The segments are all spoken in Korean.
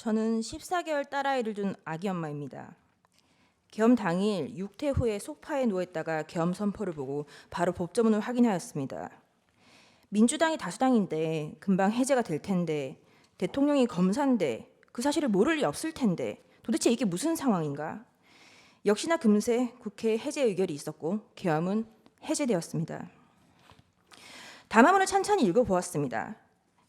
저는 14개월 딸아이를 둔 아기 엄마입니다. 계엄 당일 6태 후에 소파에 누워있다가 계엄 선포를 보고 바로 법조문을 확인하였습니다. 민주당이 다수당인데 금방 해제가 될 텐데, 대통령이 검사인데 그 사실을 모를 리 없을 텐데 도대체 이게 무슨 상황인가? 역시나 금세 국회에 해제 의결이 있었고 계엄은 해제되었습니다. 담화문을 찬찬히 읽어보았습니다.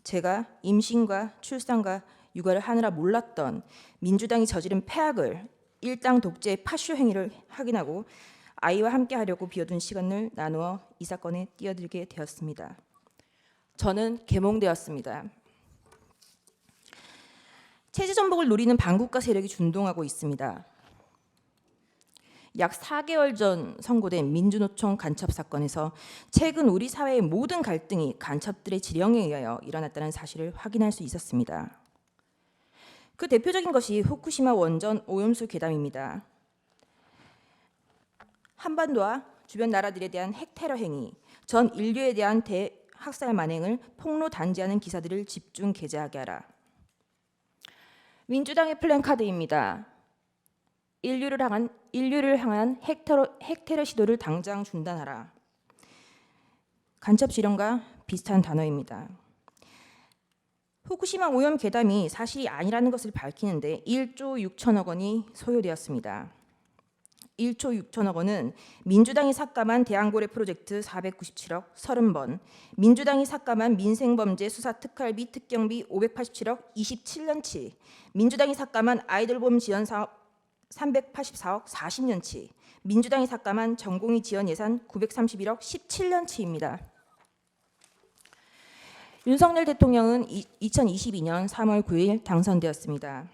제가 임신과 출산과 육아를 하느라 몰랐던 민주당이 저지른 폐악을, 일당 독재의 파쇼 행위를 확인하고 아이와 함께 하려고 비워둔 시간을 나누어 이 사건에 뛰어들게 되었습니다. 저는 계몽되었습니다. 체제 전복을 노리는 반국가 세력이 준동하고 있습니다. 약 4개월 전 선고된 민주노총 간첩 사건에서 최근 우리 사회의 모든 갈등이 간첩들의 지령에 의하여 일어났다는 사실을 확인할 수 있었습니다. 그 대표적인 것이 후쿠시마 원전 오염수 괴담입니다. 한반도와 주변 나라들에 대한 핵테러 행위, 전 인류에 대한 대학살 만행을 폭로 단죄하는 기사들을 집중 게재하게 하라. 민주당의 플랜카드입니다. 인류를 향한 핵테러 시도를 당장 중단하라. 간첩 지령과 비슷한 단어입니다. 후쿠시마 오염 괴담이 사실이 아니라는 것을 밝히는데 1조 6천억 원이 소요되었습니다. 1조 6천억 원은 민주당이 삭감한 대왕고래 프로젝트 497억 30번, 민주당이 삭감한 민생범죄 수사 특활비 특경비 587억 27년치, 민주당이 삭감한 아이들보험 지원 사업 384억 40년치, 민주당이 삭감한 전공의 지원 예산 931억 17년치입니다. 윤석열 대통령은 2022년 3월 9일 당선되었습니다.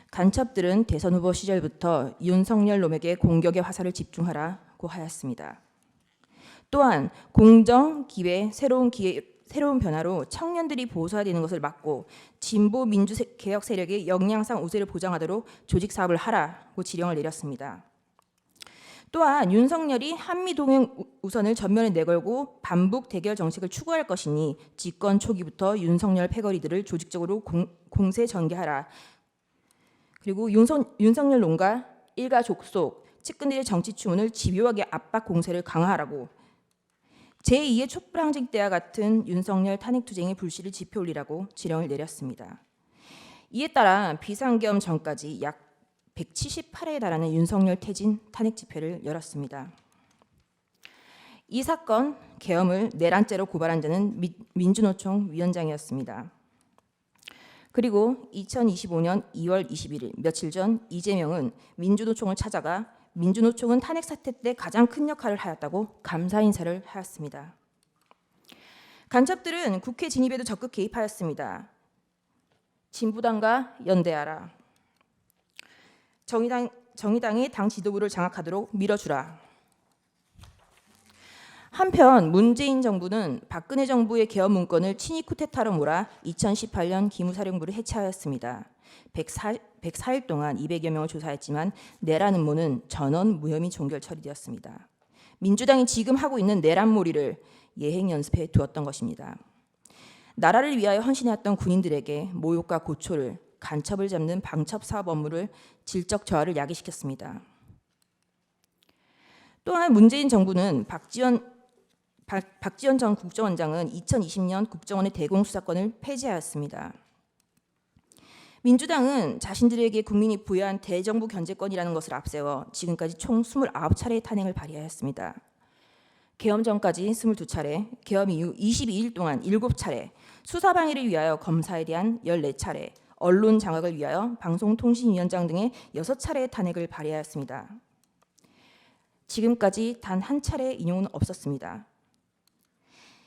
간첩들은 대선 후보 시절부터 윤석열 놈에게 공격의 화살을 집중하라고 하였습니다. 또한 공정, 기회, 새로운 변화로 청년들이 보수화되는 것을 막고 진보 민주개혁 세력의 역량상 우세를 보장하도록 조직 사업을 하라고 지령을 내렸습니다. 또한 윤석열이 한미동맹 우선을 전면에 내걸고 반북 대결 정책을 추구할 것이니 집권 초기부터 윤석열 패거리들을 조직적으로 공세 전개하라. 그리고 윤석열 놈과 일가 족속, 측근들의 정치 추문을 집요하게 압박 공세를 강화하라고, 제2의 촛불항쟁 때와 같은 윤석열 탄핵투쟁의 불씨를 지펴 올리라고 지령을 내렸습니다. 이에 따라 비상계엄 전까지 약 178회에 달하는 윤석열 퇴진 탄핵 집회를 열었습니다. 이 사건 계엄을 내란죄로 고발한 자는 민주노총 위원장이었습니다. 그리고 2025년 2월 21일 며칠 전 이재명은 민주노총을 찾아가 민주노총은 탄핵 사태 때 가장 큰 역할을 하였다고 감사 인사를 하였습니다. 간첩들은 국회 진입에도 적극 개입하였습니다. 진보당과 연대하라. 정의당의 당 지도부를 장악하도록 밀어주라. 한편 문재인 정부는 박근혜 정부의 계엄 문건을 친위 쿠데타로 몰아 2018년 기무사령부를 해체하였습니다. 104일 동안 200여 명을 조사했지만 내란 음모는 전원 무혐의 종결 처리되었습니다. 민주당이 지금 하고 있는 내란몰이를 예행 연습해 두었던 것입니다. 나라를 위하여 헌신해왔던 군인들에게 모욕과 고초를, 간첩을 잡는 방첩 사업 업무를 질적 저하를 야기시켰습니다. 또한 문재인 정부는 박지원 전 국정원장은 2020년 국정원의 대공수사권을 폐지하였습니다. 민주당은 자신들에게 국민이 부여한 대정부 견제권이라는 것을 앞세워 지금까지 총 29차례의 탄핵을 발의하였습니다. 계엄 전까지 22차례, 계엄 이후 22일 동안 7차례, 수사 방해를 위하여 검사에 대한 14차례, 언론 장악을 위하여 방송통신위원장 등의 6차례의 탄핵을 발의하였습니다. 지금까지 단 한 차례의 인용은 없었습니다.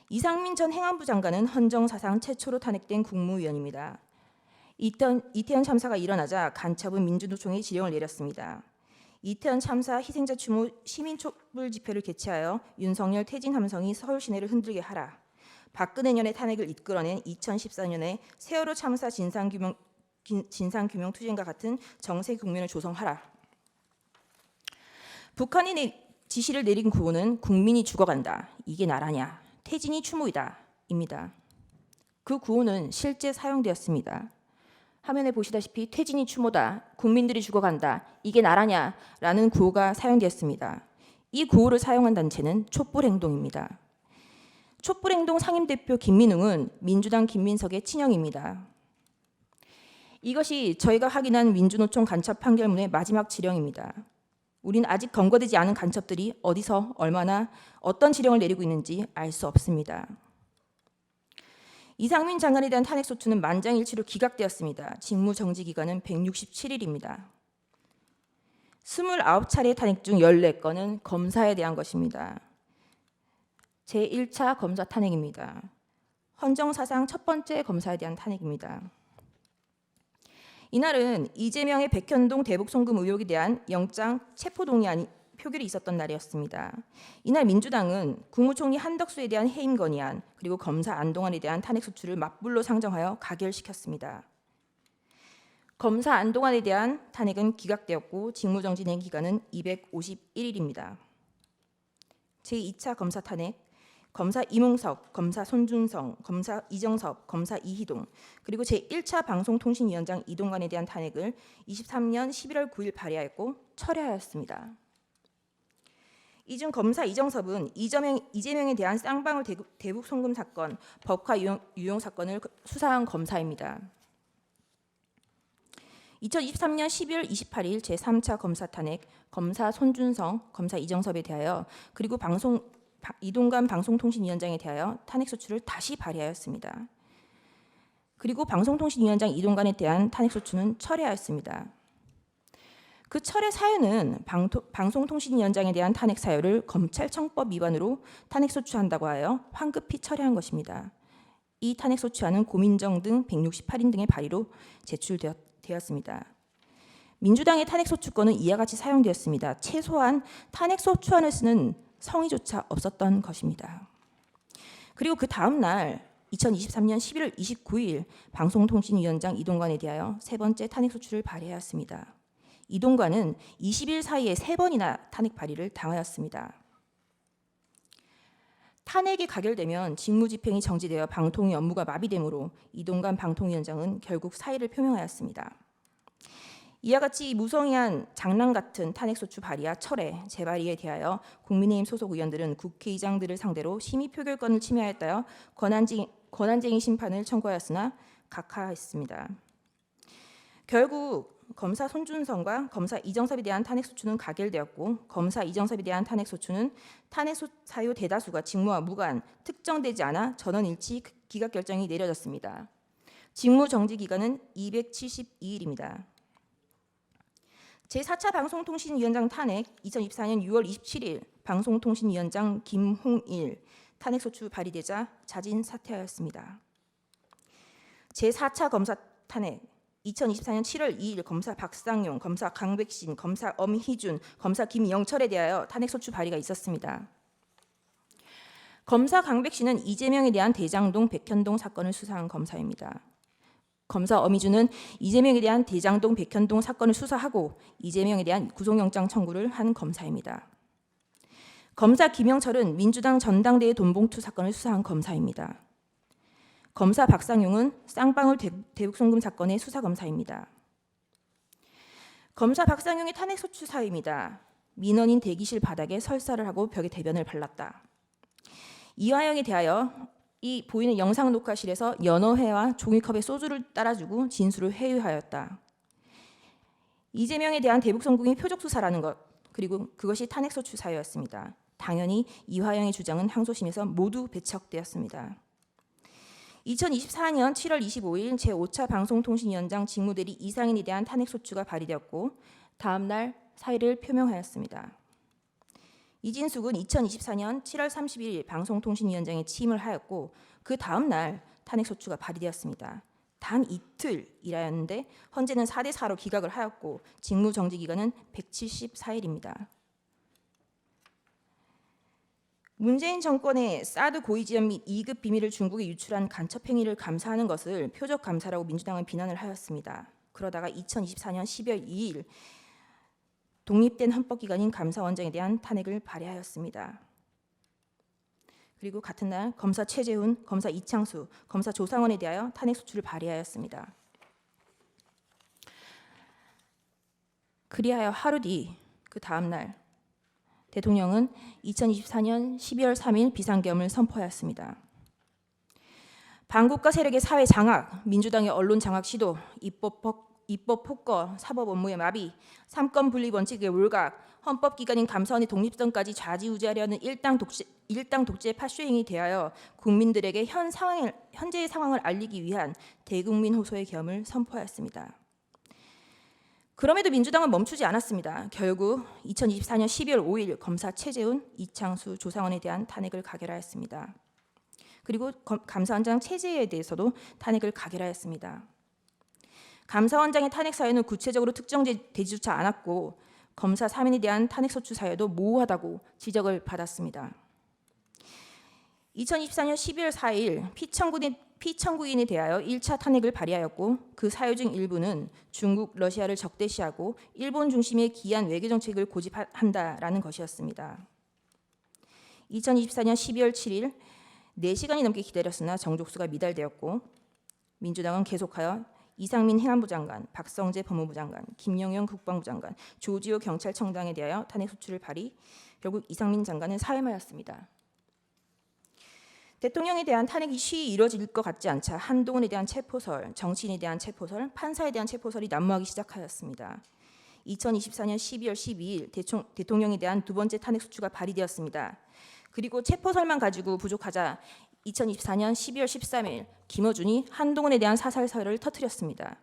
이상민 전 행안부 장관은 헌정 사상 최초로 탄핵된 국무위원입니다. 이태원 참사가 일어나자 간첩은 민주노총에 지령을 내렸습니다. 이태원 참사 희생자 추모 시민 촛불 집회를 개최하여 윤석열 퇴진 함성이 서울 시내를 흔들게 하라. 박근혜 년의 탄핵을 이끌어낸 2014년에 세월호 참사 진상규명 투쟁과 같은 정세 국면을 조성하라. 북한이 지시를 내린 구호는 국민이 죽어간다. 이게 나라냐. 퇴진이 추모이다. 입니다. 그 구호는 실제 사용되었습니다. 화면에 보시다시피 퇴진이 추모다, 국민들이 죽어간다, 이게 나라냐 라는 구호가 사용되었습니다. 이 구호를 사용한 단체는 촛불행동입니다. 촛불행동 상임대표 김민웅은 민주당 김민석의 친형입니다. 이것이 저희가 확인한 민주노총 간첩 판결문의 마지막 지령입니다. 우린 아직 검거되지 않은 간첩들이 어디서 얼마나 어떤 지령을 내리고 있는지 알 수 없습니다. 이상민 장관에 대한 탄핵소추는 만장일치로 기각되었습니다. 직무정지 기간은 167일입니다. 29차례 탄핵 중 14건은 검사에 대한 것입니다. 제1차 검사 탄핵입니다. 헌정사상 첫 번째 검사에 대한 탄핵입니다. 이날은 이재명의 백현동 대북송금 의혹에 대한 영장 체포동의안 표결이 있었던 날이었습니다. 이날 민주당은 국무총리 한덕수에 대한 해임 건의안 그리고 검사 안동환에 대한 탄핵소추를 맞불로 상정하여 가결시켰습니다. 검사 안동환에 대한 탄핵은 기각되었고 직무정지 낸 기간은 251일입니다. 제2차 검사 탄핵, 검사 이몽석, 검사 손준성, 검사 이정섭, 검사 이희동, 그리고 제1차 방송통신위원장 이동관에 대한 탄핵을 23년 11월 9일 발의하였고 철회하였습니다. 이 중 검사 이정섭은 이재명에 대한 쌍방울 대북 송금 사건, 법화 유용 사건을 수사한 검사입니다. 2023년 12월 28일 제3차 검사 탄핵, 검사 손준성, 검사 이정섭에 대하여 그리고 이동관 방송통신위원장에 대하여 탄핵소추를 다시 발의하였습니다. 그리고 방송통신위원장 이동관에 대한 탄핵소추는 철회하였습니다. 그 철회 사유는 방송통신위원장에 대한 탄핵 사유를 검찰청법 위반으로 탄핵소추한다고 하여 황급히 철회한 것입니다. 이 탄핵소추안은 고민정 등 168인 등의 발의로 제출되었습니다. 민주당의 탄핵소추권은 이와 같이 사용되었습니다. 최소한 탄핵소추안을 쓰는 성의조차 없었던 것입니다. 그리고 그 다음 날 2023년 11월 29일 방송통신위원장 이동관에 대하여 세 번째 탄핵소추를 발의하였습니다. 이동관은 20일 사이에 3번이나 탄핵 발의를 당하였습니다. 탄핵이 가결되면 직무집행이 정지되어 방통위 업무가 마비되므로 이동관 방통위원장은 결국 사의를 표명하였습니다. 이와 같이 무성의한 장난 같은 탄핵소추 발의와 철회, 재발의에 대하여 국민의힘 소속 의원들은 국회의장들을 상대로 심의 표결권을 침해하였다며 권한쟁의 심판을 청구하였으나 각하했습니다. 결국 검사 손준성과 검사 이정섭에 대한 탄핵소추는 가결되었고 검사 이정섭에 대한 탄핵소추는 탄핵 사유 대다수가 직무와 무관, 특정되지 않아 전원일치 기각 결정이 내려졌습니다. 직무정지 기간은 272일입니다. 제4차 방송통신위원장 탄핵 2024년 6월 27일 방송통신위원장 김홍일 탄핵소추 발의되자 자진 사퇴하였습니다. 제4차 검사 탄핵 2024년 7월 2일 검사 박상용, 검사 강백신, 검사 엄희준, 검사 김영철에 대하여 탄핵소추 발의가 있었습니다. 검사 강백신은 이재명에 대한 대장동 백현동 사건을 수사한 검사입니다. 검사 엄희준은 이재명에 대한 대장동 백현동 사건을 수사하고 이재명에 대한 구속영장 청구를 한 검사입니다. 검사 김영철은 민주당 전당대회 돈봉투 사건을 수사한 검사입니다. 검사 박상용은 쌍방울 대북송금 사건의 수사검사입니다. 검사 박상용의 탄핵소추 사유입니다. 민원인 대기실 바닥에 설사를 하고 벽에 대변을 발랐다. 이화영에 대하여 이 보이는 영상 녹화실에서 연어회와 종이컵에 소주를 따라주고 진술을 회유하였다. 이재명에 대한 대북송금이 표적수사라는 것, 그리고 그것이 탄핵소추 사유였습니다. 당연히 이화영의 주장은 항소심에서 모두 배척되었습니다. 2024년 7월 25일 제5차 방송통신위원장 직무대리 이상인에 대한 탄핵소추가 발의되었고 다음 날 사의를 표명하였습니다. 이진숙은 2024년 7월 30일 방송통신위원장에 취임을 하였고 그 다음 날 탄핵소추가 발의되었습니다. 단 이틀 일하였는데 헌재는 4대4로 기각을 하였고 직무정지 기간은 174일입니다. 문재인 정권의 사드 고위지원 및 2급 비밀을 중국에 유출한 간첩 행위를 감사하는 것을 표적 감사라고 민주당은 비난을 하였습니다. 그러다가 2024년 12월 2일 독립된 헌법기관인 감사원장에 대한 탄핵을 발의하였습니다. 그리고 같은 날 검사 최재훈, 검사 이창수, 검사 조상원에 대하여 탄핵소추를 발의하였습니다. 그리하여 하루 뒤 그 다음 날 대통령은 2024년 12월 3일 비상계엄을 선포하였습니다. 반국가 세력의 사회 장악, 민주당의 언론 장악 시도, 입법 폭거, 사법 업무의 마비, 삼권 분립 원칙의 몰각, 헌법기관인 감사원의 독립성까지 좌지우지하려는 일당 독재의 파쇼행이 대하여 국민들에게 현재의 상황을 알리기 위한 대국민 호소의 계엄을 선포하였습니다. 그럼에도 민주당은 멈추지 않았습니다. 결국 2024년 12월 5일 검사 최재훈, 이창수, 조상원에 대한 탄핵을 가결하였습니다. 그리고 감사원장 최재해에 대해서도 탄핵을 가결하였습니다. 감사원장의 탄핵 사유는 구체적으로 특정되지조차 않았고 검사 3인에 대한 탄핵 소추 사유도 모호하다고 지적을 받았습니다. 2024년 12월 4일 피청구인에 대하여 1차 탄핵을 발의하였고 그 사유 중 일부는 중국, 러시아를 적대시하고 일본 중심의 기한 외교 정책을 고집한다라는 것이었습니다. 2024년 12월 7일 4시간이 넘게 기다렸으나 정족수가 미달되었고 민주당은 계속하여 이상민 행안부 장관, 박성재 법무부 장관, 김영현 국방부 장관, 조지호 경찰청장에 대하여 탄핵 소추를 발의, 결국 이상민 장관은 사임하였습니다. 대통령에 대한 탄핵이 쉬이 이루어질 것 같지 않자 한동훈에 대한 체포설, 정치인에 대한 체포설, 판사에 대한 체포설이 난무하기 시작하였습니다. 2024년 12월 12일 대통령에 대한 두 번째 탄핵 소추가 발의되었습니다. 그리고 체포설만 가지고 부족하자 2024년 12월 13일 김어준이 한동훈에 대한 사살설을 터뜨렸습니다.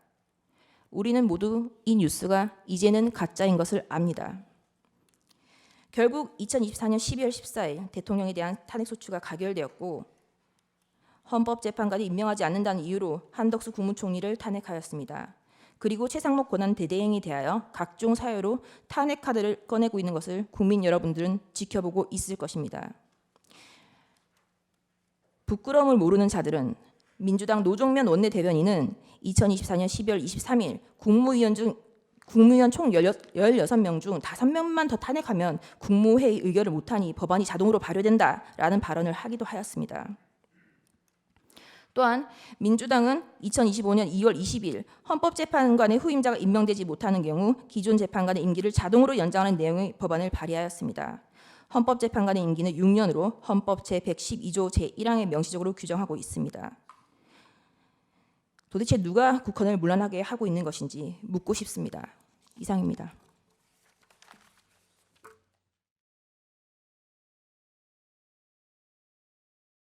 우리는 모두 이 뉴스가 이제는 가짜인 것을 압니다. 결국 2024년 12월 14일 대통령에 대한 탄핵 소추가 가결되었고 헌법재판관이 임명하지 않는다는 이유로 한덕수 국무총리를 탄핵하였습니다. 그리고 최상목 권한대대행에 대하여 각종 사유로 탄핵 카드를 꺼내고 있는 것을 국민 여러분들은 지켜보고 있을 것입니다. 부끄러움을 모르는 자들은 민주당 노종면 원내대변인은 2024년 12월 23일 국무위원 총 16명 중 5명만 더 탄핵하면 국무회의 의결을 못하니 법안이 자동으로 발효된다라는 발언을 하기도 하였습니다. 또한 민주당은 2025년 2월 20일 헌법재판관의 후임자가 임명되지 못하는 경우 기존 재판관의 임기를 자동으로 연장하는 내용의 법안을 발의하였습니다. 헌법재판관의 임기는 6년으로 헌법 제112조 제1항에 명시적으로 규정하고 있습니다. 도대체 누가 국헌을 문란하게 하고 있는 것인지 묻고 싶습니다. 이상입니다.